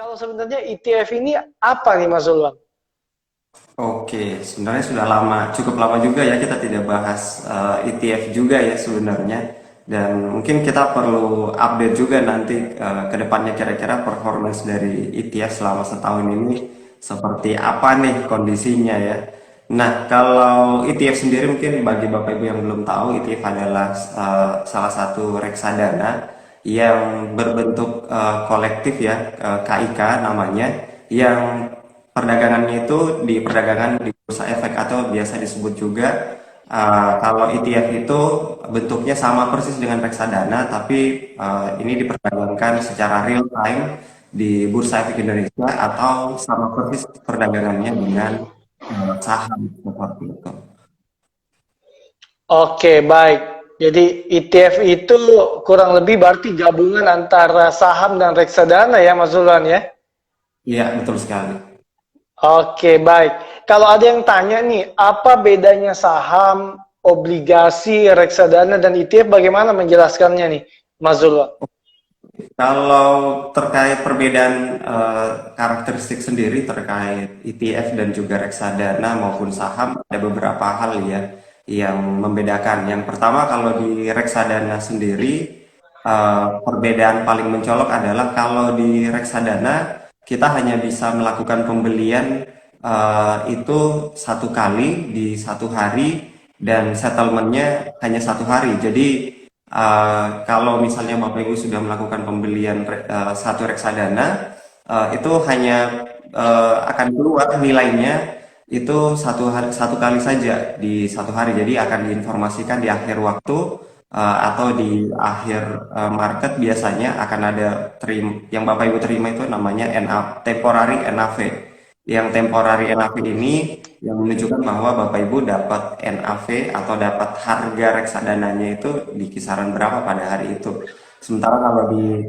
Kalau sebenarnya ETF ini apa nih Mas Zulwan? Oke, sebenarnya sudah lama, cukup lama juga ya kita tidak bahas ETF juga ya sebenarnya. Dan mungkin kita perlu update juga nanti ke depannya kira-kira performance dari ETF selama setahun ini seperti apa nih kondisinya ya. Nah, kalau ETF sendiri mungkin bagi Bapak Ibu yang belum tahu, ETF adalah salah satu reksadana yang berbentuk kolektif ya, KIK namanya, yang perdagangannya itu diperdagangkan di bursa efek atau biasa disebut juga kalau ETF itu bentuknya sama persis dengan reksadana, tapi ini diperdagangkan secara real time di bursa efek Indonesia atau sama persis perdagangannya dengan saham seperti itu. Oke, baik. Jadi ETF itu kurang lebih berarti gabungan antara saham dan reksadana ya Mas Zulwan ya? Iya, betul sekali. Oke, baik. Kalau ada yang tanya nih, apa bedanya saham, obligasi, reksadana, dan ETF? Bagaimana menjelaskannya nih, Mas Zulwan? Kalau terkait perbedaan karakteristik sendiri terkait ETF dan juga reksadana maupun saham, ada beberapa hal ya yang membedakan. Yang pertama, kalau di reksadana sendiri, perbedaan paling mencolok adalah kalau di reksadana kita hanya bisa melakukan pembelian itu satu kali di satu hari dan settlementnya hanya satu hari. Jadi kalau misalnya Bapak Ibu sudah melakukan pembelian satu reksadana, itu hanya akan keluar nilainya itu satu kali saja di satu hari. Jadi akan diinformasikan di akhir waktu atau di akhir market biasanya akan ada yang Bapak Ibu terima itu namanya temporary NAV. Yang temporary NAV ini yang menunjukkan bahwa Bapak Ibu dapat NAV atau dapat harga reksadananya itu di kisaran berapa pada hari itu. Sementara kalau di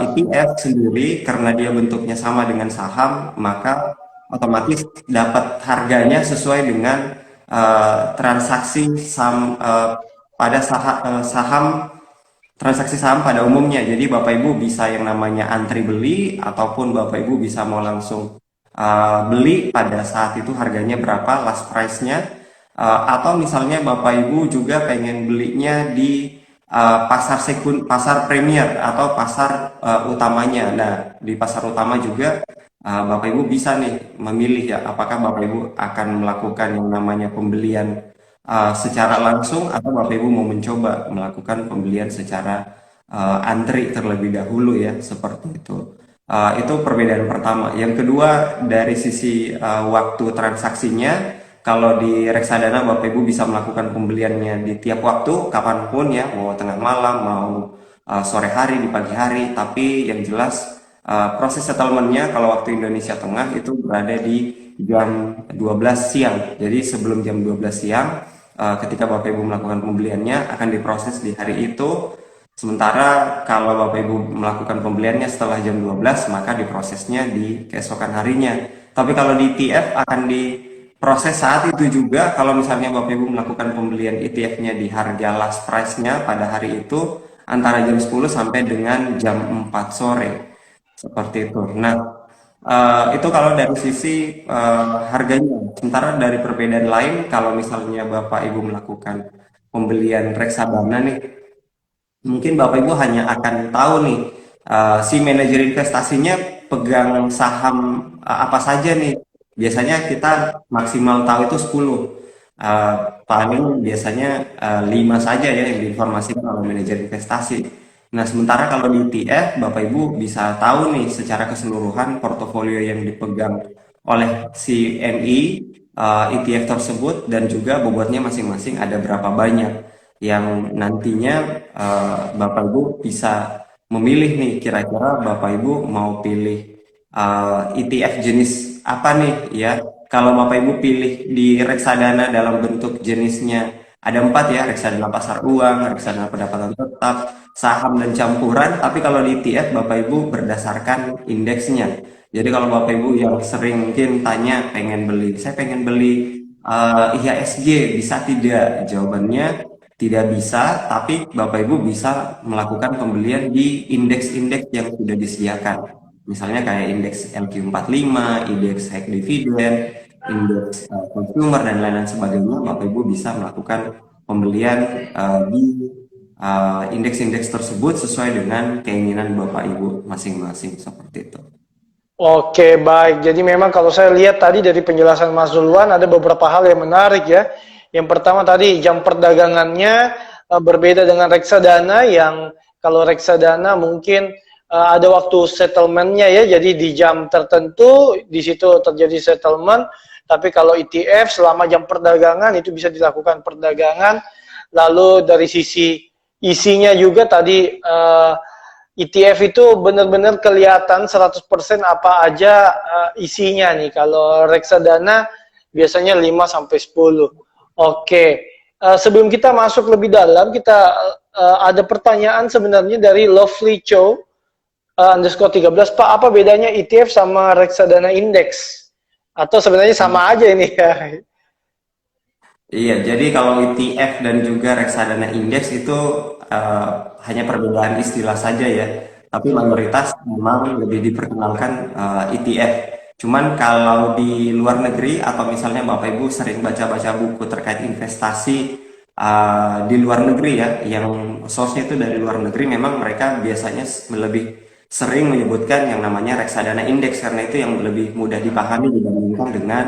ETF sendiri karena dia bentuknya sama dengan saham, maka otomatis dapat harganya sesuai dengan transaksi saham pada saham transaksi saham pada umumnya. Jadi Bapak Ibu bisa yang namanya antri beli ataupun Bapak Ibu bisa mau langsung beli pada saat itu harganya berapa last price-nya. Atau misalnya Bapak Ibu juga pengen belinya di pasar premier atau pasar utamanya. Nah, di pasar utama juga Bapak Ibu bisa nih memilih ya apakah Bapak Ibu akan melakukan yang namanya pembelian secara langsung atau Bapak Ibu mau mencoba melakukan pembelian secara antri terlebih dahulu ya seperti itu. Itu perbedaan pertama. Yang kedua dari sisi waktu transaksinya, kalau di reksadana Bapak Ibu bisa melakukan pembeliannya di tiap waktu kapanpun ya, mau tengah malam, mau sore hari, di pagi hari. Tapi yang jelas proses settlementnya kalau waktu Indonesia Tengah itu berada di jam 12 siang. Jadi sebelum jam 12 siang, ketika Bapak Ibu melakukan pembeliannya akan diproses di hari itu. Sementara kalau Bapak Ibu melakukan pembeliannya setelah jam 12, maka diprosesnya di keesokan harinya. Tapi kalau di ETF akan diproses saat itu juga. Kalau misalnya Bapak Ibu melakukan pembelian ETF-nya di harga last price-nya pada hari itu antara jam 10 sampai dengan jam 4 sore. Seperti itu. Nah, itu kalau dari sisi harganya. Sementara dari perbedaan lain, kalau misalnya Bapak Ibu melakukan pembelian reksadana nih, mungkin Bapak Ibu hanya akan tahu nih si manajer investasinya pegang saham apa saja nih. Biasanya kita maksimal tahu itu 10. Eh, Paling biasanya 5 saja ya yang diinformasikan oleh manajer investasi. Nah, sementara kalau di ETF Bapak Ibu bisa tahu nih secara keseluruhan portofolio yang dipegang oleh si MI ETF tersebut dan juga bobotnya masing-masing ada berapa banyak yang nantinya Bapak Ibu bisa memilih nih kira-kira Bapak Ibu mau pilih ETF jenis apa nih ya. Kalau Bapak Ibu pilih di reksadana dalam bentuk jenisnya ada 4 ya, reksadana pasar uang, reksadana pendapatan tetap, saham dan campuran. Tapi kalau di ETF Bapak Ibu berdasarkan indeksnya. Jadi kalau Bapak Ibu yang sering mungkin tanya pengen beli, saya pengen beli IHSG bisa tidak? Jawabannya tidak bisa, tapi Bapak Ibu bisa melakukan pembelian di indeks-indeks yang sudah disediakan. Misalnya kayak indeks LQ45, indeks high dividend, indeks consumer dan lain-lain sebagainya, Bapak Ibu bisa melakukan pembelian di indeks-indeks tersebut sesuai dengan keinginan Bapak Ibu masing-masing seperti itu. Oke, baik. Jadi memang kalau saya lihat tadi dari penjelasan Mas Zulwan ada beberapa hal yang menarik ya. Yang pertama tadi jam perdagangannya berbeda dengan reksadana yang kalau reksadana mungkin ada waktu settlementnya ya. Jadi di jam tertentu di situ terjadi settlement. Tapi kalau ETF selama jam perdagangan itu bisa dilakukan perdagangan. Lalu dari sisi isinya juga tadi ETF itu benar-benar kelihatan 100% apa aja isinya nih. Kalau reksadana biasanya 5 sampai 10. Oke. Sebelum kita masuk lebih dalam, kita ada pertanyaan sebenarnya dari Lovely Chow underscore 13. Pak, apa bedanya ETF sama reksadana indeks? Atau sebenarnya sama aja ini ya? Iya, jadi kalau ETF dan juga reksadana indeks itu eh, hanya perbedaan istilah saja ya. Tapi mayoritas memang lebih diperkenalkan ETF. Cuman kalau di luar negeri atau misalnya Bapak Ibu sering baca-baca buku terkait investasi di luar negeri ya, yang source-nya itu dari luar negeri, memang mereka biasanya lebih sering menyebutkan yang namanya reksadana indeks karena itu yang lebih mudah dipahami dibandingkan dengan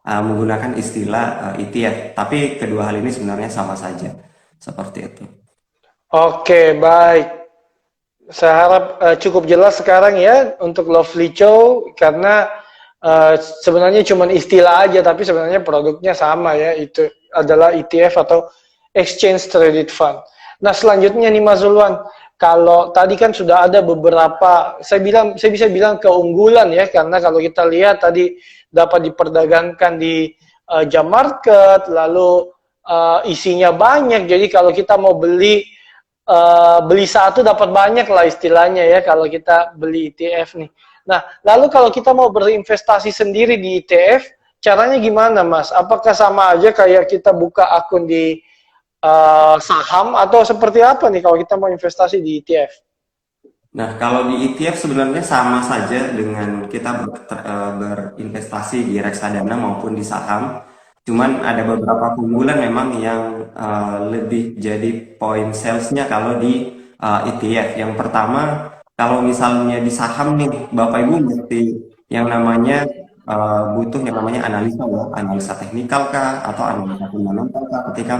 menggunakan istilah ETF. Tapi kedua hal ini sebenarnya sama saja. Seperti itu. Oke, baik. Saya harap cukup jelas sekarang ya untuk Lovely Chow karena sebenarnya cuma istilah aja tapi sebenarnya produknya sama ya, itu adalah ETF atau Exchange Traded Fund. Nah, selanjutnya nih Mas Zulwan, kalau tadi kan sudah ada beberapa saya bisa bilang keunggulan ya karena kalau kita lihat tadi dapat diperdagangkan di jam market lalu isinya banyak. Jadi kalau kita mau beli satu dapat banyak lah istilahnya ya kalau kita beli ETF nih. Nah, lalu kalau kita mau berinvestasi sendiri di ETF, caranya gimana Mas? Apakah sama aja kayak kita buka akun di saham atau seperti apa nih kalau kita mau investasi di ETF? Nah, kalau di ETF sebenarnya sama saja dengan kita berinvestasi di reksadana maupun di saham. Cuman ada beberapa keunggulan memang yang lebih jadi poin salesnya kalau di ETF. Yang pertama, kalau misalnya di saham nih, Bapak Ibu mesti yang namanya butuh yang namanya analisa ya, analisa teknikal kah atau analisa fundamental kah ketika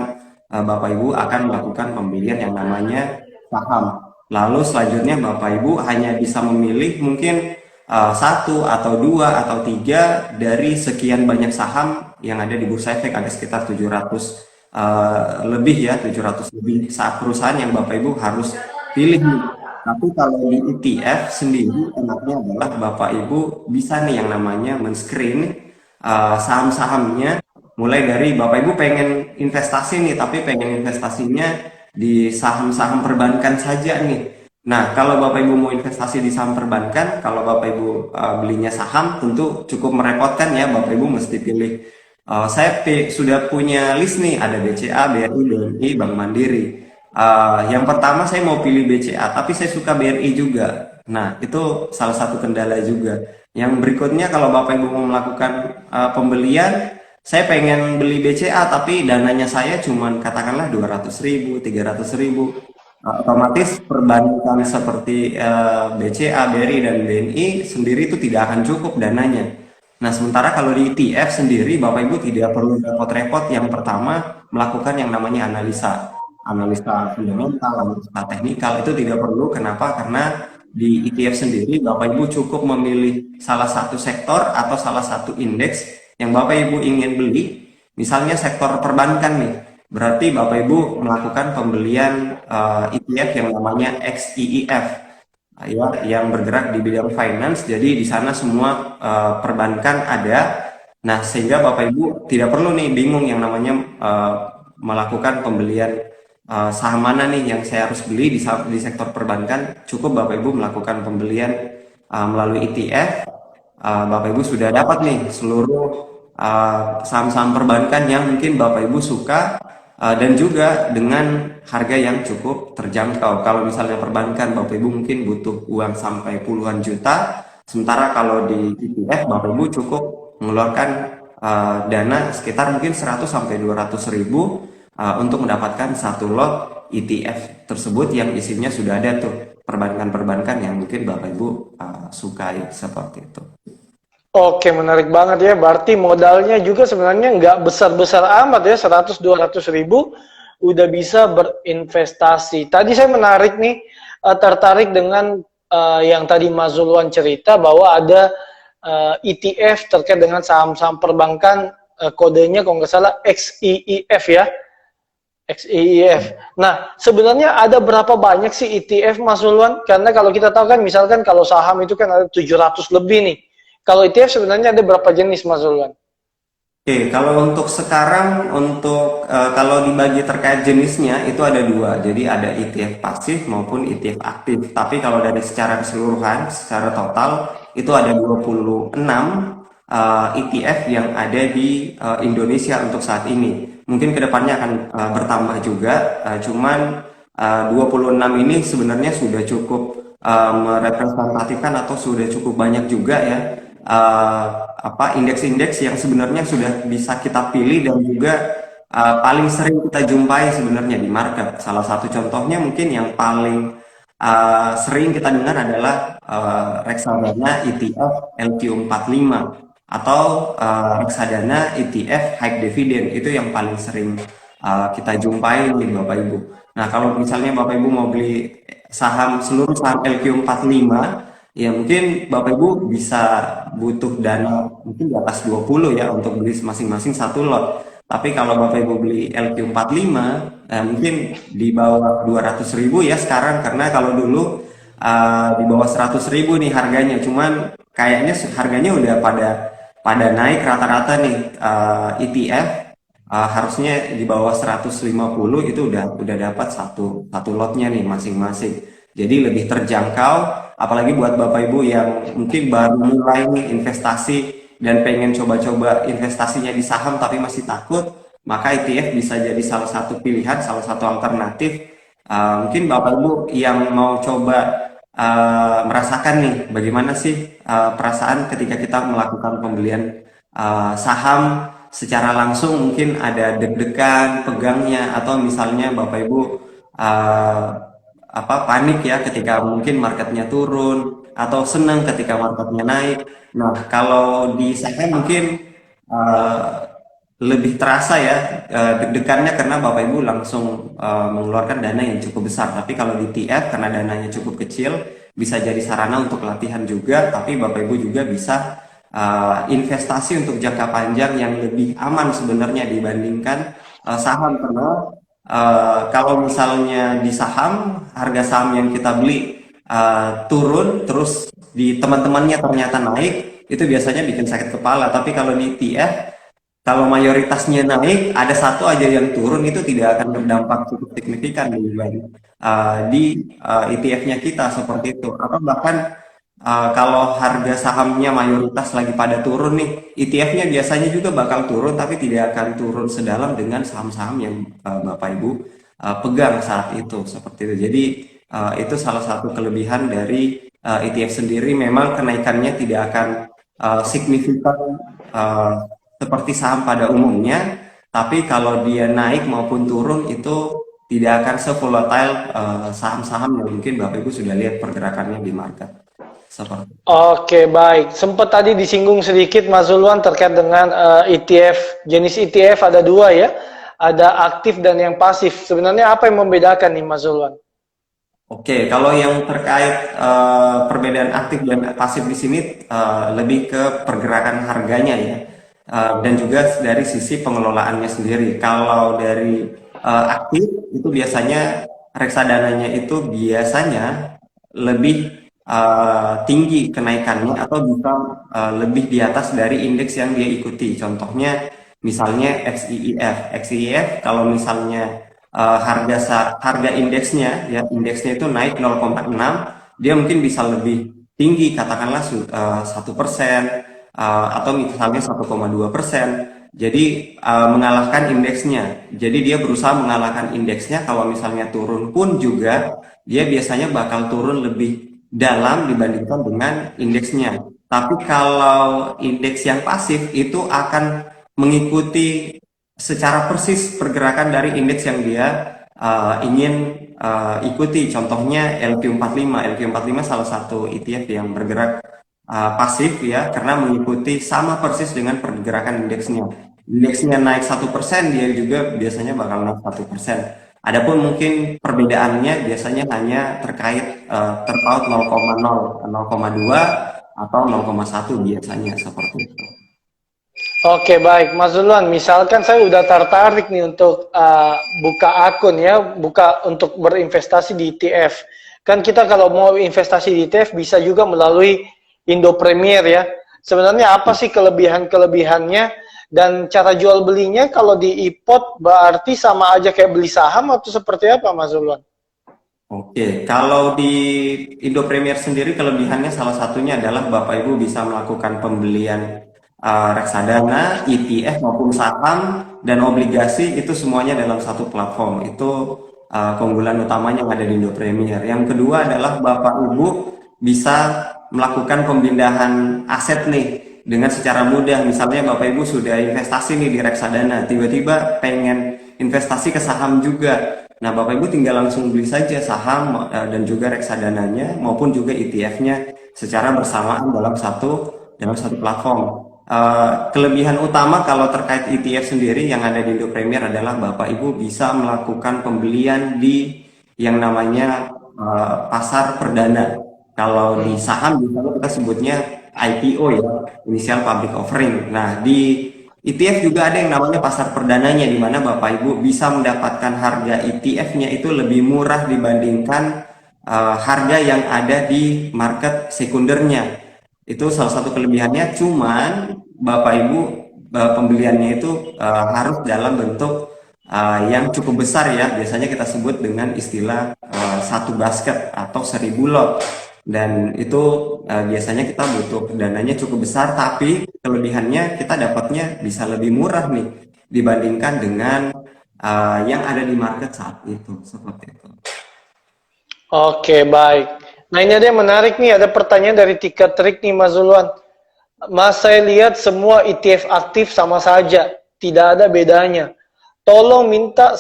Bapak Ibu akan melakukan pembelian yang namanya saham. Lalu selanjutnya Bapak Ibu hanya bisa memilih mungkin satu atau dua atau tiga dari sekian banyak saham yang ada di Bursa Efek, ada sekitar 700 lebih ya, 700 lebih saat perusahaan yang Bapak Ibu harus pilih nih. Tapi kalau di ETF sendiri enaknya adalah Bapak Ibu bisa nih yang namanya men-screen saham-sahamnya, mulai dari Bapak Ibu pengen investasi nih tapi pengen investasinya di saham-saham perbankan saja nih. Nah, kalau Bapak Ibu mau investasi di saham perbankan, kalau Bapak Ibu belinya saham, tentu cukup merepotkan ya. Bapak Ibu mesti pilih. Saya sudah punya list nih, ada BCA, BRI, BNI, Bank Mandiri. Yang pertama saya mau pilih BCA, tapi saya suka BRI juga. Nah, itu salah satu kendala juga. Yang berikutnya, kalau Bapak Ibu mau melakukan pembelian, saya pengen beli BCA, tapi dananya saya cuma katakanlah 200.000, 300.000. Otomatis perbankan seperti BCA, BRI, dan BNI sendiri itu tidak akan cukup dananya. Nah, sementara kalau di ETF sendiri, Bapak Ibu tidak perlu repot-repot. Yang pertama, melakukan yang namanya analisa fundamental, analisa teknikal, itu tidak perlu. Kenapa? Karena di ETF sendiri, Bapak Ibu cukup memilih salah satu sektor atau salah satu indeks yang Bapak Ibu ingin beli. Misalnya sektor perbankan nih, berarti Bapak Ibu melakukan pembelian ETF yang namanya XIIF, ya, yang bergerak di bidang finance. Jadi di sana semua perbankan ada. Nah, sehingga Bapak Ibu tidak perlu nih bingung yang namanya melakukan pembelian saham mana nih yang saya harus beli di sektor perbankan. Cukup Bapak Ibu melakukan pembelian melalui ETF. Bapak Ibu sudah dapat nih seluruh saham-saham perbankan yang mungkin Bapak Ibu suka dan juga dengan harga yang cukup terjangkau. Kalau misalnya perbankan Bapak Ibu mungkin butuh uang sampai puluhan juta, Sementara kalau di ETF, Bapak Ibu cukup mengeluarkan dana sekitar mungkin 100 sampai 200 ribu untuk mendapatkan satu lot ETF tersebut yang isinya sudah ada tuh perbankan-perbankan yang mungkin Bapak Ibu sukai seperti itu. Oke, menarik banget ya. Berarti modalnya juga sebenarnya nggak besar-besar amat ya, 100-200 ribu udah bisa berinvestasi. Tadi saya menarik nih, tertarik dengan yang tadi Mas Zulwan cerita bahwa ada ETF terkait dengan saham-saham perbankan, kodenya kalau nggak salah XIIF ya. XIIF. Nah, sebenarnya ada berapa banyak sih ETF, Mas Zulwan? Karena kalau kita tahu kan, misalkan kalau saham itu kan ada 700 lebih nih. Kalau ETF sebenarnya ada berapa jenis, Mas Zulwan? Oke, kalau untuk sekarang, kalau dibagi terkait jenisnya itu ada dua. Jadi ada ETF pasif maupun ETF aktif. Tapi kalau dari secara keseluruhan, secara total itu ada 26 ETF yang ada di Indonesia untuk saat ini. Mungkin kedepannya akan bertambah juga. Cuman 26 ini sebenarnya sudah cukup merepresentatifkan atau sudah cukup banyak juga ya indeks-indeks yang sebenarnya sudah bisa kita pilih dan juga paling sering kita jumpai sebenarnya di market. Salah satu contohnya mungkin yang paling sering kita dengar adalah reksadana ETF LQ45 atau reksadana ETF High Dividend. Itu yang paling sering kita jumpai nih Bapak Ibu. Nah, kalau misalnya Bapak Ibu mau beli seluruh saham LQ45, ya mungkin Bapak Ibu bisa butuh dana mungkin di atas 20 ya untuk beli masing-masing satu lot. Tapi kalau Bapak Ibu beli LQ45, mungkin di bawah 200 ribu ya sekarang, karena kalau dulu di bawah 100 ribu nih harganya. Cuman kayaknya harganya udah pada naik rata-rata nih ETF. Harusnya di bawah 150 itu udah dapat satu lotnya nih masing-masing. Jadi lebih terjangkau, apalagi buat Bapak Ibu yang mungkin baru mulai nih investasi dan pengen coba-coba investasinya di saham tapi masih takut, maka ETF bisa jadi salah satu pilihan, salah satu alternatif. Mungkin Bapak Ibu yang mau coba merasakan nih bagaimana sih perasaan ketika kita melakukan pembelian saham secara langsung, mungkin ada deg-degan pegangnya, atau misalnya Bapak Ibu uh, panik ya ketika mungkin marketnya turun, atau senang ketika marketnya naik. Nah, kalau di saham mungkin uh, lebih terasa ya deg-degannya, karena Bapak Ibu langsung mengeluarkan dana yang cukup besar. Tapi kalau di TF karena dananya cukup kecil, bisa jadi sarana untuk latihan juga, tapi Bapak Ibu juga bisa investasi untuk jangka panjang yang lebih aman sebenarnya dibandingkan saham. Karena kalau misalnya di saham, harga saham yang kita beli turun, terus di teman-temannya ternyata naik, itu biasanya bikin sakit kepala. Tapi kalau di ETF, kalau mayoritasnya naik, ada satu aja yang turun, itu tidak akan berdampak cukup signifikan di ETF-nya kita seperti itu. Atau bahkan kalau harga sahamnya mayoritas lagi pada turun nih, ETF-nya biasanya juga bakal turun, tapi tidak akan turun sedalam dengan saham-saham yang Bapak Ibu pegang saat itu seperti itu. Jadi itu salah satu kelebihan dari ETF sendiri. Memang kenaikannya tidak akan signifikan seperti saham pada umumnya, tapi kalau dia naik maupun turun itu tidak akan se-volatile saham-saham yang mungkin Bapak Ibu sudah lihat pergerakannya di market. Seperti. Oke, baik. Sempat tadi disinggung sedikit Mas Zulwan terkait dengan ETF. Jenis ETF ada dua ya. Ada aktif dan yang pasif. Sebenarnya apa yang membedakan nih Mas Zulwan? Oke, kalau yang terkait perbedaan aktif dan pasif di sini lebih ke pergerakan harganya ya, dan juga dari sisi pengelolaannya sendiri. Kalau dari aktif itu biasanya reksadananya itu biasanya lebih tinggi kenaikannya, atau bisa lebih di atas dari indeks yang dia ikuti. Contohnya misalnya XIIF. XIIF kalau misalnya harga indeksnya ya, indeksnya itu naik 0,6, dia mungkin bisa lebih tinggi, katakanlah 1%, atau misalnya 1,2%. Jadi mengalahkan indeksnya. Jadi dia berusaha mengalahkan indeksnya. Kalau misalnya turun pun juga dia biasanya bakal turun lebih dalam dibandingkan dengan indeksnya. Tapi kalau indeks yang pasif itu akan mengikuti secara persis pergerakan dari indeks yang dia ingin ikuti. Contohnya LQ45. LQ45 salah satu ETF yang bergerak pasif ya, karena mengikuti sama persis dengan pergerakan indeksnya. Indeksnya naik 1%, dia juga biasanya bakal naik 1%. Adapun mungkin perbedaannya biasanya hanya terkait terpaut 0,0, 0,2 atau 0,1 biasanya seperti itu. Oke, baik. Mas Zulwan, misalkan saya udah tertarik nih untuk buka akun ya, buka untuk berinvestasi di ETF. Kan kita kalau mau investasi di ETF bisa juga melalui Indo Premier ya. Sebenarnya apa sih kelebihan-kelebihannya dan cara jual belinya kalau di IPOT berarti sama aja kayak beli saham atau seperti apa, Mas Zulwan? Oke, kalau di Indo Premier sendiri kelebihannya salah satunya adalah Bapak Ibu bisa melakukan pembelian reksadana, ETF maupun saham dan obligasi itu semuanya dalam satu platform. Itu keunggulan utamanya yang ada di Indo Premier. Yang kedua adalah Bapak Ibu bisa melakukan pemindahan aset nih dengan secara mudah. Misalnya Bapak Ibu sudah investasi nih di reksadana, tiba-tiba pengen investasi ke saham juga. Nah, Bapak Ibu tinggal langsung beli saja saham dan juga reksadananya maupun juga ETF-nya secara bersamaan dalam satu platform. Kelebihan utama kalau terkait ETF sendiri yang ada di Indo Premier adalah Bapak Ibu bisa melakukan pembelian di yang namanya pasar perdana. Kalau di saham biasanya kita sebutnya IPO ya, Initial Public Offering. Nah, di ETF juga ada yang namanya pasar perdananya, di mana Bapak Ibu bisa mendapatkan harga ETF-nya itu lebih murah dibandingkan harga yang ada di market sekundernya. Itu salah satu kelebihannya, cuman Bapak Ibu pembeliannya itu harus dalam bentuk yang cukup besar ya. Biasanya kita sebut dengan istilah satu basket atau 1.000 lot. Dan itu biasanya kita butuh dananya cukup besar, tapi kelebihannya kita dapatnya bisa lebih murah nih dibandingkan dengan yang ada di market saat itu, seperti itu. Oke, baik. Nah, ini ada yang menarik nih, ada pertanyaan dari Tika Trik nih, Mas Zulwan. Mas, saya lihat semua ETF aktif sama saja, tidak ada bedanya. Tolong minta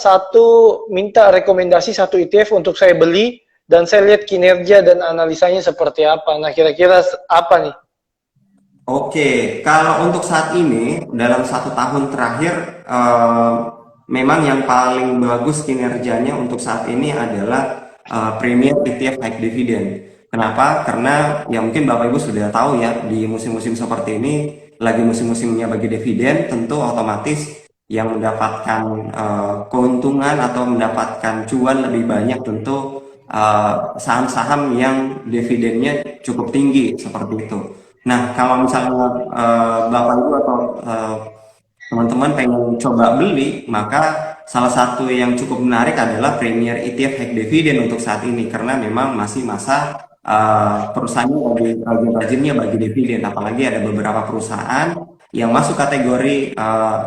rekomendasi satu ETF untuk saya beli, dan saya lihat kinerja dan analisanya seperti apa. Nah, kira-kira apa nih? Oke, kalau untuk saat ini dalam 1 tahun terakhir memang yang paling bagus kinerjanya untuk saat ini adalah Premier ETF High Dividend. Kenapa? Karena ya mungkin Bapak Ibu sudah tahu ya, di musim-musim seperti ini lagi musim-musimnya bagi dividen, tentu otomatis yang mendapatkan keuntungan atau mendapatkan cuan lebih banyak tentu saham-saham yang dividennya cukup tinggi seperti itu. Nah, kalau misalnya Bapak Ibu atau teman-teman pengen coba beli, maka salah satu yang cukup menarik adalah Premier ETF High Dividend untuk saat ini, karena memang masih masa perusahaannya lagi rajin-rajinnya bagi dividen, apalagi ada beberapa perusahaan yang masuk kategori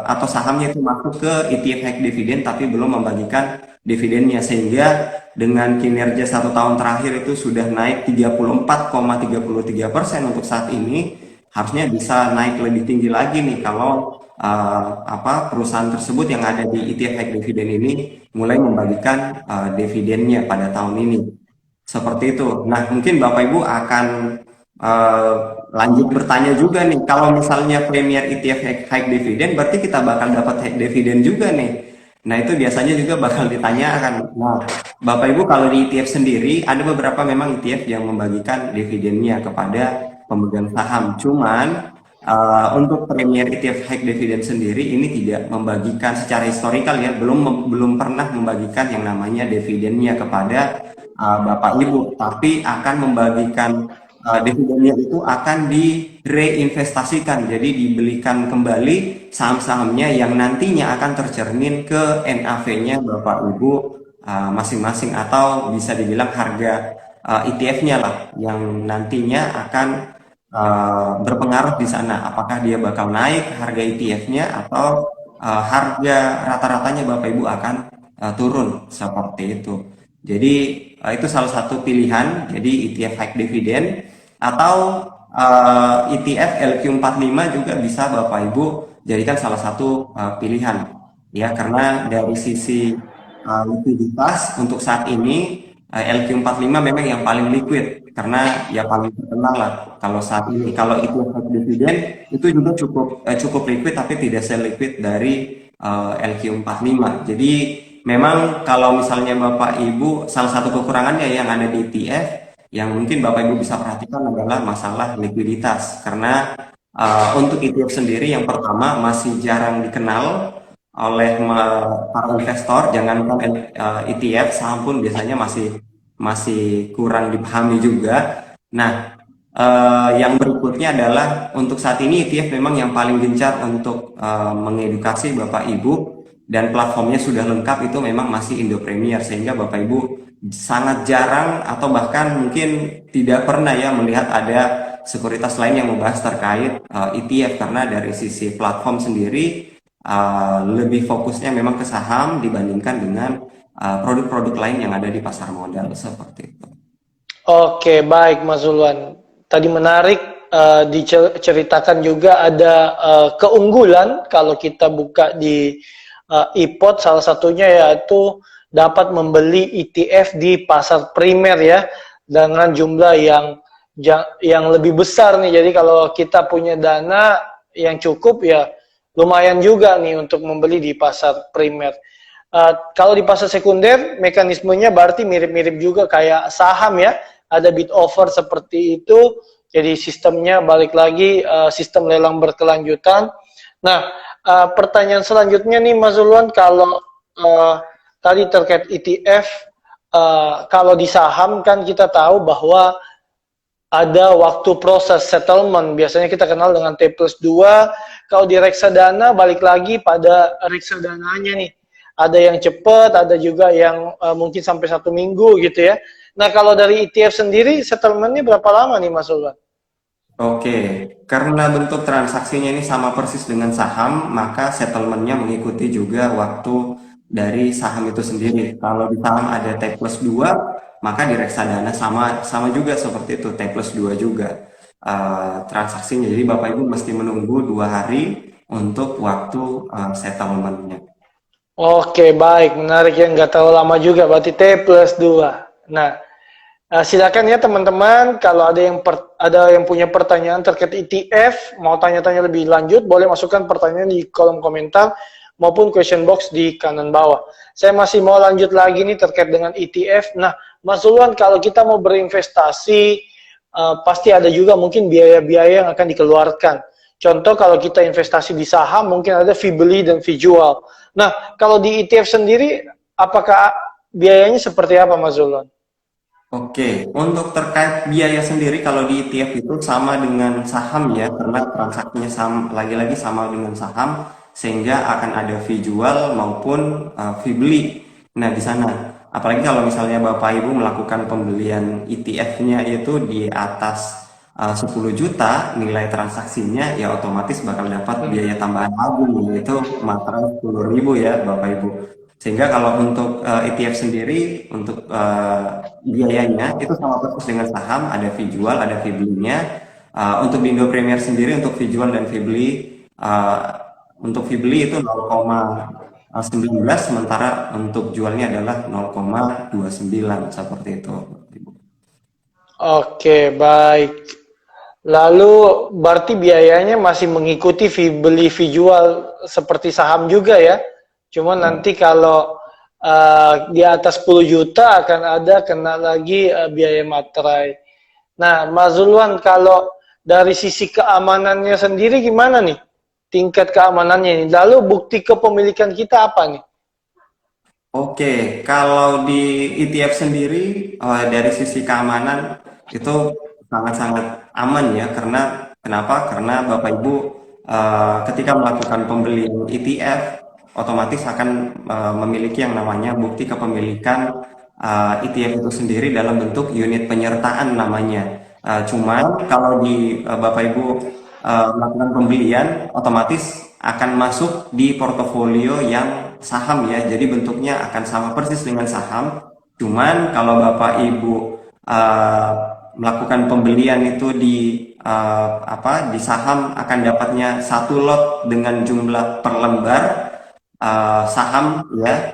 atau sahamnya itu masuk ke ETF High Dividend tapi belum membagikan dividennya, sehingga dengan kinerja 1 tahun terakhir itu sudah naik 34,33% untuk saat ini, harusnya bisa naik lebih tinggi lagi nih kalau perusahaan tersebut yang ada di ETF High Dividend ini mulai membagikan dividennya pada tahun ini. Seperti itu. Nah, mungkin Bapak Ibu akan lanjut bertanya juga nih, kalau misalnya Premier ETF High Dividend berarti kita bakal dapat high dividend juga nih. Nah, itu biasanya juga bakal ditanyakan. Nah, Bapak Ibu kalau di ETF sendiri ada beberapa memang ETF yang membagikan dividennya kepada pemegang saham. Cuman untuk Premier ETF High Dividend sendiri ini tidak membagikan secara historikal ya, belum pernah membagikan yang namanya dividennya kepada Bapak Ibu, tapi akan membagikan dividennya itu akan direinvestasikan, jadi dibelikan kembali saham-sahamnya yang nantinya akan tercermin ke NAV-nya Bapak Ibu masing-masing, atau bisa dibilang harga ETF-nya lah yang nantinya akan berpengaruh di sana, apakah dia bakal naik harga ETF-nya atau harga rata-ratanya Bapak Ibu akan turun seperti itu. Jadi itu salah satu pilihan, jadi ETF high dividend atau ETF LQ45 juga bisa Bapak Ibu jadikan salah satu pilihan ya, karena dari sisi likuiditas untuk saat ini LQ45 memang yang paling liquid karena ya paling terkenal lah kalau saat ini. Kalau ETF dividen itu juga cukup liquid tapi tidak seliquid dari LQ45. Jadi memang kalau misalnya Bapak Ibu, salah satu kekurangannya yang ada di ETF yang mungkin Bapak Ibu bisa perhatikan adalah masalah likuiditas, karena untuk ETF sendiri yang pertama masih jarang dikenal oleh para investor. Jangankan ETF, saham pun biasanya masih masih kurang dipahami juga. Nah, yang berikutnya adalah untuk saat ini ETF memang yang paling gencar untuk mengedukasi Bapak Ibu, dan platformnya sudah lengkap, itu memang masih Indo Premier, sehingga Bapak Ibu sangat jarang atau bahkan mungkin tidak pernah ya melihat ada sekuritas lain yang membahas terkait ETF, karena dari sisi platform sendiri lebih fokusnya memang ke saham dibandingkan dengan produk-produk lain yang ada di pasar modal seperti itu. Oke, baik Mas Zulwan. Tadi menarik diceritakan juga ada keunggulan kalau kita buka di iPod, salah satunya yaitu dapat membeli ETF di pasar primer ya, dengan jumlah yang lebih besar nih. Jadi kalau kita punya dana yang cukup ya lumayan juga nih untuk membeli di pasar primer. Kalau di pasar sekunder mekanismenya berarti mirip-mirip juga kayak saham ya, ada bid offer seperti itu. Jadi sistemnya balik lagi sistem lelang berkelanjutan. Nah, pertanyaan selanjutnya nih Mas Zulwan, kalau tadi terkait ETF, kalau di saham kan kita tahu bahwa ada waktu proses settlement, biasanya kita kenal dengan T+2. Kalau di reksadana balik lagi pada reksadananya nih, ada yang cepat, ada juga yang mungkin sampai 1 minggu gitu ya. Nah kalau dari ETF sendiri settlementnya berapa lama nih Mas Ulwan? Oke, karena bentuk transaksinya ini sama persis dengan saham, maka settlementnya mengikuti juga waktu dari saham itu sendiri. Kalau di saham ada T+2, maka di reksadana sama juga seperti itu, T+2 juga transaksinya. Jadi Bapak Ibu mesti menunggu 2 hari untuk waktu settlementnya. Oke, baik, menarik ya, nggak terlalu lama juga, berarti T+2. Nah, silakan ya teman-teman, kalau ada yang punya pertanyaan terkait ETF, mau tanya-tanya lebih lanjut, boleh masukkan pertanyaan di kolom komentar maupun question box di kanan bawah. Saya masih mau lanjut lagi nih terkait dengan ETF. Nah, Mas Zulwan, kalau kita mau berinvestasi, pasti ada juga mungkin biaya-biaya yang akan dikeluarkan. Contoh kalau kita investasi di saham, mungkin ada fee beli dan fee jual. Nah, kalau di ETF sendiri, apakah biayanya seperti apa Mas Zulwan? Oke, untuk terkait biaya sendiri kalau di ETF itu sama dengan saham ya, karena transaksinya lagi-lagi sama dengan saham, sehingga akan ada fee jual maupun fee beli. Nah, di sana, apalagi kalau misalnya Bapak Ibu melakukan pembelian ETF-nya itu di atas 10 juta nilai transaksinya, ya otomatis bakal dapat biaya tambahan lagi, yaitu materai 10.000 ya Bapak Ibu. Sehingga kalau untuk ETF sendiri, untuk biayanya itu sama persis dengan saham, ada fee jual, ada fee belinya. Untuk di Indo Premier sendiri, untuk fee jual dan fee beli, untuk fee beli itu 0,19, sementara untuk jualnya adalah 0,29, seperti itu. Oke, baik. Lalu berarti biayanya masih mengikuti fee beli fee jual seperti saham juga ya. Cuma nanti kalau di atas 10 juta akan ada kena lagi biaya materai. Nah, Mas Zulwan, kalau dari sisi keamanannya sendiri gimana nih? Tingkat keamanannya ini. Lalu bukti kepemilikan kita apa nih? Oke, kalau di ETF sendiri dari sisi keamanan itu sangat-sangat aman ya, karena kenapa? Karena Bapak Ibu ketika melakukan pembelian ETF otomatis akan memiliki yang namanya bukti kepemilikan ETF itu sendiri dalam bentuk unit penyertaan namanya. Cuman kalau di Bapak Ibu melakukan pembelian otomatis akan masuk di portofolio yang saham ya, jadi bentuknya akan sama persis dengan saham, Cuman kalau Bapak Ibu uh, melakukan pembelian itu di di saham, akan dapatnya satu lot dengan jumlah per lembar saham ya,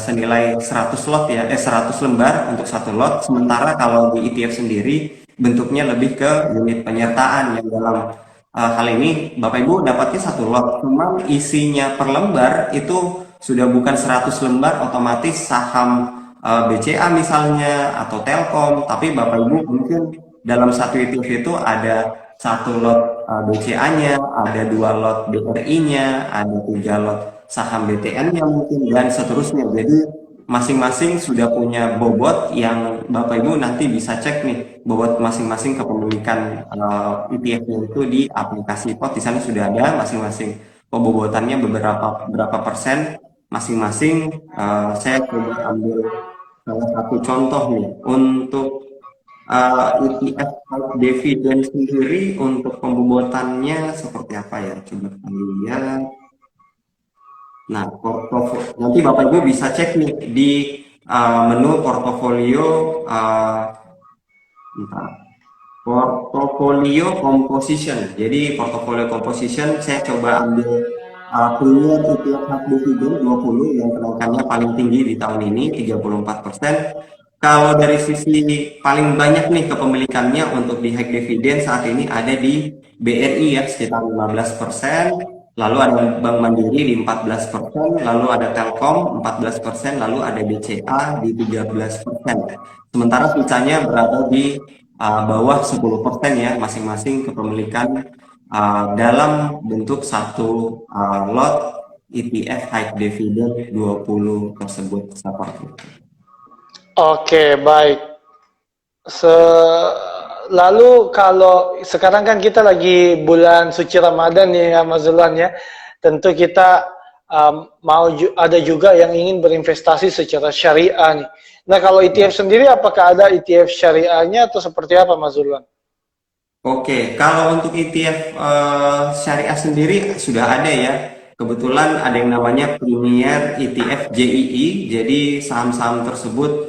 senilai 100 lot ya, 100 lembar untuk satu lot. Sementara kalau di ETF sendiri bentuknya lebih ke unit penyertaan, yang dalam hal ini Bapak Ibu dapatnya satu lot, cuman isinya per lembar itu sudah bukan 100 lembar otomatis saham BCA misalnya atau Telkom, tapi Bapak Ibu mungkin dalam satu ETF itu ada satu lot BCA-nya, ada dua lot BRI-nya, ada tiga lot saham BTN-nya mungkin, dan seterusnya. Jadi masing-masing sudah punya bobot yang Bapak Ibu nanti bisa cek nih bobot masing-masing kepemilikan ETF-nya itu di aplikasi POT. Di sana sudah ada masing-masing pembobotannya beberapa berapa persen masing-masing. Saya coba ambil salah satu contoh nih untuk ETF dividen sendiri, untuk pembobotannya seperti apa ya? Coba kita lihat. Nah, nanti Bapak Ibu bisa cek nih di menu portofolio, bentar. Portfolio composition. Jadi portfolio composition saya coba ambil Premier ETF High Dividend 20 yang kenaikannya paling tinggi di tahun ini 34%. Kalau dari sisi paling banyak nih kepemilikannya untuk di high dividend saat ini ada di BRI ya sekitar 15%, lalu ada Bank Mandiri di 14%, lalu ada Telkom 14%, lalu ada BCA di 13%. Sementara sisanya berada di bawah 10% ya masing-masing kepemilikan dalam bentuk satu lot ETF high dividend 20 tersebut seperti itu. Oke, baik. Lalu kalau sekarang kan kita lagi bulan suci Ramadan nih ya Mas Zulwan ya. Tentu kita ada juga yang ingin berinvestasi secara syariah nih. Nah, kalau ETF sendiri apakah ada ETF syariahnya atau seperti apa Mas Zulwan? Oke, kalau untuk ETF syariah sendiri sudah ada ya. Kebetulan ada yang namanya Premier ETF JII, jadi saham-saham tersebut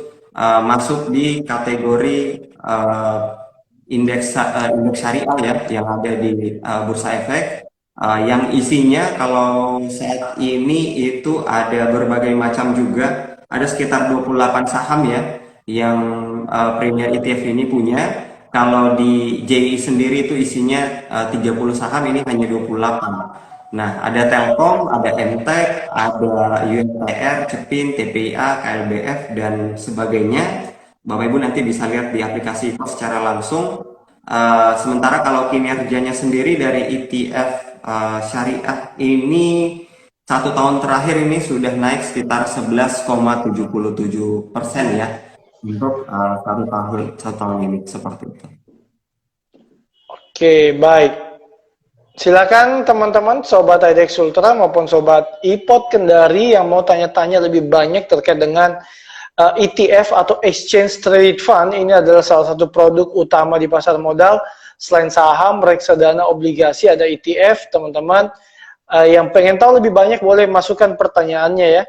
masuk di kategori indeks syariah ya, yang ada di Bursa Efek. Yang isinya kalau saat ini itu ada berbagai macam juga, ada sekitar 28 saham ya, yang Premier ETF ini punya. Kalau di JI sendiri itu isinya 30 saham, ini hanya 28. Nah, ada Telkom, ada Emtek, ada UNTR, Cepin, TPA, KLBF, dan sebagainya. Bapak Ibu nanti bisa lihat di aplikasi itu secara langsung. Sementara kalau kinerjanya sendiri dari ETF syariah ini 1 tahun terakhir ini sudah naik sekitar 11,77% ya untuk 1 tahun ini seperti itu. Oke, baik. Silakan teman-teman Sobat IDX Ultra maupun Sobat iPod Kendari yang mau tanya-tanya lebih banyak terkait dengan ETF atau Exchange Traded Fund. Ini adalah salah satu produk utama di pasar modal. Selain saham, reksadana, obligasi, ada ETF. Teman-teman yang pengen tahu lebih banyak boleh masukkan pertanyaannya ya.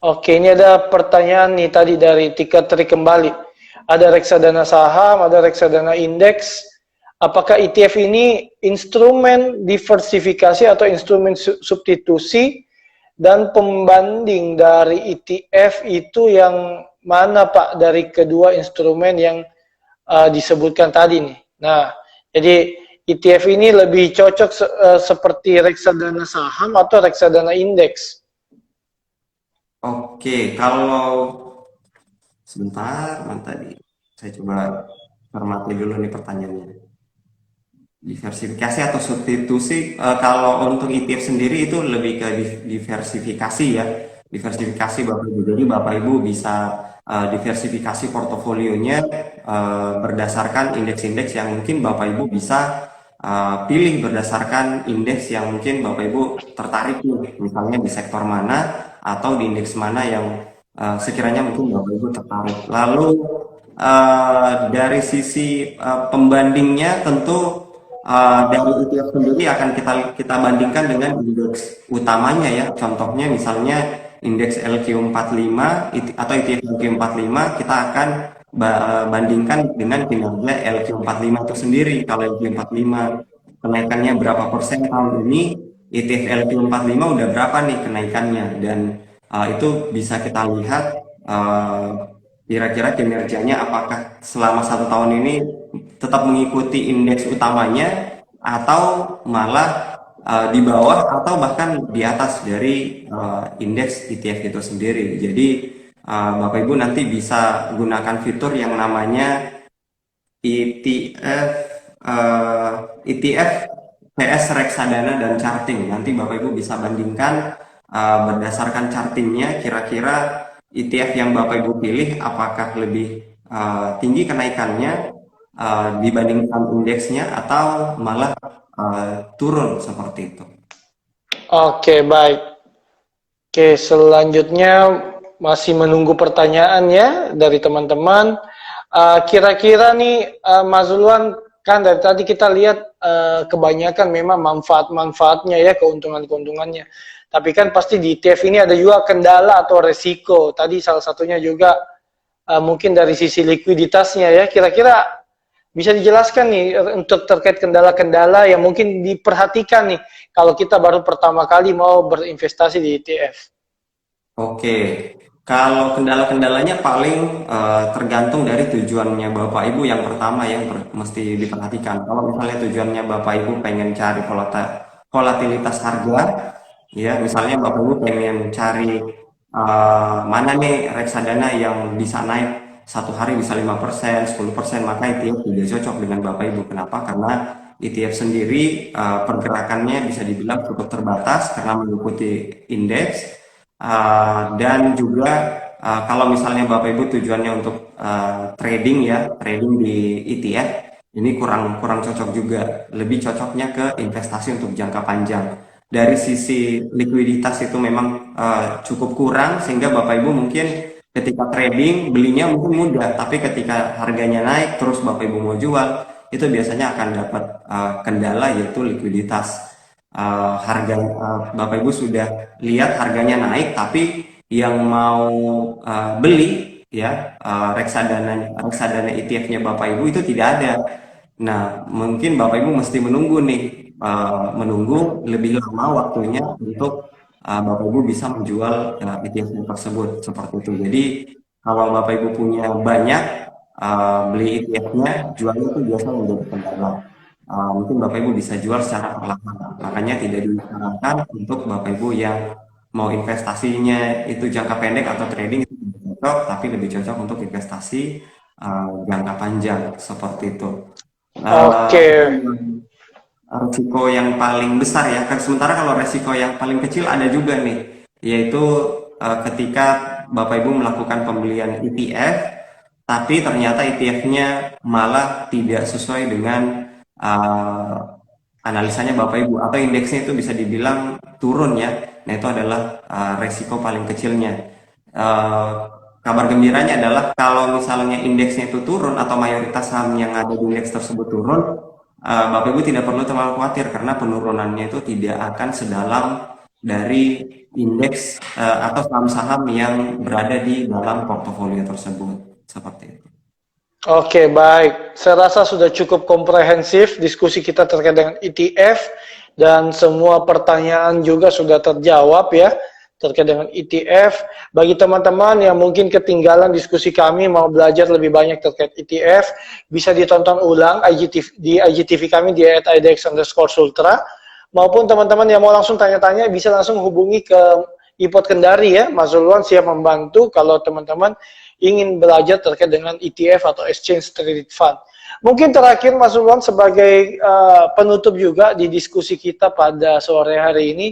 Oke, ini ada pertanyaan nih tadi dari Tika Tri kembali. Ada reksadana saham, ada reksadana indeks. Apakah ETF ini instrumen diversifikasi atau instrumen substitusi? Dan pembanding dari ETF itu yang mana Pak dari kedua instrumen yang disebutkan tadi nih? Nah, jadi ETF ini lebih cocok seperti reksadana saham atau reksadana indeks? Oke, kalau sebentar, tadi saya coba cermati dulu nih pertanyaannya. Diversifikasi atau substitusi, kalau untuk ETF sendiri itu lebih ke diversifikasi ya. Diversifikasi Bapak Ibu. Jadi Bapak Ibu bisa diversifikasi portofolionya berdasarkan indeks-indeks yang mungkin Bapak Ibu bisa pilih berdasarkan indeks yang mungkin Bapak Ibu tertarik nih, misalnya di sektor mana atau di indeks mana yang sekiranya mungkin Bapak Ibu tertarik. Lalu dari sisi pembandingnya tentu dari ETF sendiri akan kita bandingkan dengan indeks utamanya ya. Contohnya misalnya indeks LQ45 atau ETF LQ45 kita akan bandingkan dengan kinerja LQ45 itu sendiri. Kalau LQ45 kenaikannya berapa persen tahun ini, ETF LQ45 udah berapa nih kenaikannya, dan itu bisa kita lihat kira-kira kinerjanya apakah selama 1 tahun ini tetap mengikuti indeks utamanya atau malah di bawah atau bahkan di atas dari indeks ETF itu sendiri. Jadi Bapak Ibu nanti bisa gunakan fitur yang namanya ETF ETF PS reksadana dan charting. Nanti Bapak Ibu bisa bandingkan berdasarkan chartingnya, kira-kira ETF yang Bapak Ibu pilih apakah lebih tinggi kenaikannya dibandingkan indeksnya atau malah turun seperti itu. Oke, baik. Oke, selanjutnya masih menunggu pertanyaan ya dari teman-teman. Kira-kira nih Mas Zulwan, kan dari tadi kita lihat kebanyakan memang manfaat-manfaatnya ya, keuntungan-keuntungannya. Tapi kan pasti di ETF ini ada juga kendala atau resiko. Tadi salah satunya juga mungkin dari sisi likuiditasnya ya. Kira-kira bisa dijelaskan nih untuk terkait kendala-kendala yang mungkin diperhatikan nih kalau kita baru pertama kali mau berinvestasi di ETF. Oke, kalau kendala-kendalanya paling tergantung dari tujuannya Bapak Ibu yang pertama yang mesti diperhatikan. Kalau misalnya tujuannya Bapak Ibu pengen cari volatilitas harga, ya misalnya Bapak Ibu pengen cari mana nih reksadana yang bisa naik 1 hari bisa 5%, 10%, maka ETF tidak cocok dengan Bapak Ibu. Kenapa? Karena ETF sendiri pergerakannya bisa dibilang cukup terbatas karena mengikuti indeks. Dan juga kalau misalnya Bapak Ibu tujuannya untuk trading ya, trading di ETF, ini kurang cocok juga. Lebih cocoknya ke investasi untuk jangka panjang. Dari sisi likuiditas itu memang cukup kurang, sehingga Bapak Ibu mungkin ketika trading belinya mungkin mudah, tapi ketika harganya naik terus Bapak Ibu mau jual, itu biasanya akan dapat kendala, yaitu likuiditas. Harga Bapak Ibu sudah lihat harganya naik, tapi yang mau beli ya reksadana ETF-nya Bapak Ibu itu tidak ada. Nah, mungkin Bapak Ibu mesti menunggu nih, menunggu lebih lama waktunya untuk Bapak Ibu bisa menjual ETF tersebut seperti itu. Jadi kalau Bapak Ibu punya banyak beli ETF-nya, jualnya itu biasa menjadi kendala. Mungkin Bapak Ibu bisa jual secara perlahan. Makanya tidak disarankan untuk Bapak Ibu yang mau investasinya itu jangka pendek atau trading itu tidak cocok, tapi lebih cocok untuk investasi jangka panjang seperti itu. Oke. Resiko yang paling besar ya kan, sementara kalau resiko yang paling kecil ada juga nih, yaitu ketika Bapak Ibu melakukan pembelian ETF tapi ternyata ETF-nya malah tidak sesuai dengan analisanya Bapak Ibu, atau indeksnya itu bisa dibilang turun ya. Nah, itu adalah resiko paling kecilnya. Kabar gembiranya adalah kalau misalnya indeksnya itu turun atau mayoritas saham yang ada di indeks tersebut turun, Bapak Ibu tidak perlu terlalu khawatir karena penurunannya itu tidak akan sedalam dari indeks atau saham-saham yang berada di dalam portofolio tersebut. Seperti itu. Oke, baik. Saya rasa sudah cukup komprehensif diskusi kita terkait dengan ETF dan semua pertanyaan juga sudah terjawab ya terkait dengan ETF. Bagi teman-teman yang mungkin ketinggalan diskusi kami mau belajar lebih banyak terkait ETF, bisa ditonton ulang di IGTV kami di @idx_sultra, maupun teman-teman yang mau langsung tanya-tanya bisa langsung hubungi ke IPOT Kendari ya. Mas Zulwan siap membantu kalau teman-teman ingin belajar terkait dengan ETF atau Exchange Traded Fund. Mungkin terakhir Mas Zulwan sebagai penutup juga di diskusi kita pada sore hari ini,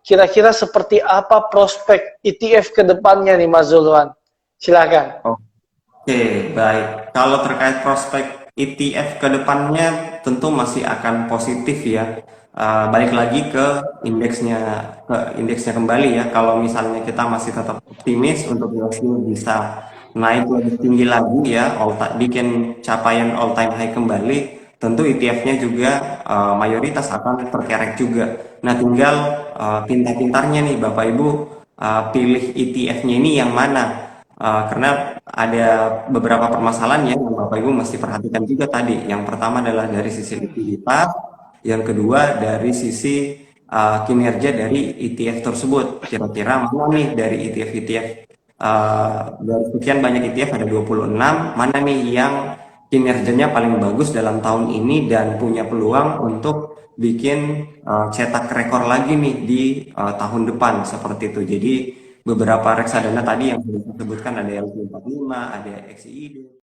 kira-kira seperti apa prospek ETF ke depannya nih Mas Zulwan? Silakan. Oke, baik. Kalau terkait prospek ETF ke depannya tentu masih akan positif ya. Balik lagi ke indeksnya kembali ya. Kalau misalnya kita masih tetap optimis untuk USD bisa naik lebih tinggi lagi ya, bikin capaian all time high kembali, tentu ETF-nya juga mayoritas akan terkerek juga. Nah, tinggal pintar-pintarnya nih Bapak Ibu pilih ETF-nya ini yang mana. Karena ada beberapa permasalahan yang Bapak Ibu mesti perhatikan juga tadi. Yang pertama adalah dari sisi likuiditas, yang kedua dari sisi kinerja dari ETF tersebut. Kira-kira mana nih dari ETF-ETF dari sekian banyak ETF ada 26, mana nih yang kinerjanya paling bagus dalam tahun ini dan punya peluang untuk bikin cetak rekor lagi nih di tahun depan seperti itu. Jadi beberapa reksadana tadi yang sudah saya sebutkan ada LQ45, ada XIID.